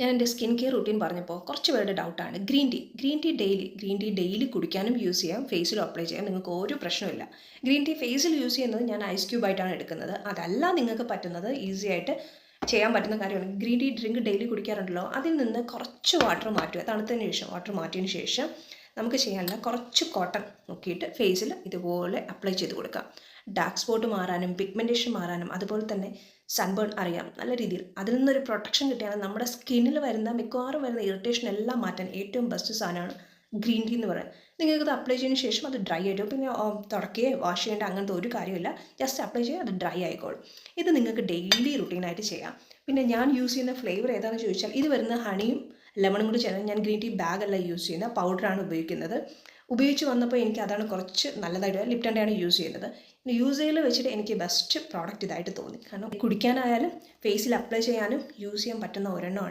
ഞാൻ എൻ്റെ skin care routine പറഞ്ഞപ്പോൾ കുറച്ച് പേരുടെ ഡൗട്ടാണ് ഗ്രീൻ ടീ ഡെയിലി കുടിക്കാനും യൂസ് ചെയ്യാം, ഫേസിലും അപ്ലൈ ചെയ്യാം, നിങ്ങൾക്ക് ഒരു പ്രശ്നമില്ല. ഗ്രീൻ ടീ ഫേസിൽ യൂസ് ചെയ്യുന്നത് ഞാൻ ഐസ് ക്യൂബായിട്ടാണ് എടുക്കുന്നത്. അതല്ല നിങ്ങൾക്ക് പറ്റുന്നത്, ഈസി ആയിട്ട് ചെയ്യാൻ പറ്റുന്ന കാര്യമാണ്. ഗ്രീൻ ടീ ഡ്രിങ്ക് ഡെയിലി കുടിക്കാറുണ്ടല്ലോ, അതിൽ നിന്ന് കുറച്ച് വാട്ടർ മാറ്റുക. തണുത്തതിന് ശേഷം വാട്ടർ മാറ്റിയതിന് ശേഷം നമുക്ക് ചെയ്യാനുള്ള കുറച്ച് കോട്ടൺ നോക്കിയിട്ട് ഫേസിൽ ഇതുപോലെ അപ്ലൈ ചെയ്ത് കൊടുക്കാം. ഡാർക്ക് സ്പോട്ട് മാറാനും പിഗ്മെൻറ്റേഷൻ മാറാനും അതുപോലെ തന്നെ സൺബേൺ അറിയാം നല്ല രീതിയിൽ. അതിൽ നിന്നൊരു പ്രൊട്ടക്ഷൻ കിട്ടിയാൽ നമ്മുടെ സ്കിന്നിൽ വരുന്ന മിക്കവാറും വരുന്ന ഇറിറ്റേഷൻ എല്ലാം മാറ്റാൻ ഏറ്റവും ബെസ്റ്റ് സാധനമാണ് ഗ്രീൻ ടീ എന്ന് പറയുന്നത്. നിങ്ങൾക്കത് അപ്ലൈ ചെയ്തതിന് ശേഷം അത് ഡ്രൈ ആയിട്ട് പിന്നെ തുടക്കുകയോ വാഷ് ചെയ്യേണ്ട അങ്ങനത്തെ ഒരു കാര്യമില്ല. ജസ്റ്റ് അപ്ലൈ ചെയ്യുക, അത് ഡ്രൈ ആയിക്കോളും. ഇത് നിങ്ങൾക്ക് ഡെയിലി റുട്ടീനായിട്ട് ചെയ്യാം. പിന്നെ ഞാൻ യൂസ് ചെയ്യുന്ന ഫ്ലേവർ ഏതാണെന്ന് ചോദിച്ചാൽ ഇത് വരുന്ന ഹണിയും ലെമണും കൂടി ചേർന്ന്. ഞാൻ ഗ്രീൻ ടീ ബാഗല്ല യൂസ് ചെയ്യുന്നത്, പൗഡറാണ് ഉപയോഗിക്കുന്നത്. ഉപയോഗിച്ച് വന്നപ്പോൾ എനിക്ക് അതാണ് കുറച്ച് നല്ലതായിട്ട്. ലിപ്റ്റൻ്റെയാണ് യൂസ് ചെയ്യുന്നത്. യൂസ് ചെയ്യൽ വെച്ചിട്ട് എനിക്ക് ബെസ്റ്റ് പ്രോഡക്റ്റ് ഇതായിട്ട് തോന്നി. കാരണം കുടിക്കാനായാലും ഫേസിൽ അപ്ലൈ ചെയ്യാനും യൂസ് ചെയ്യാൻ പറ്റുന്ന ഒരെണ്ണമാണ്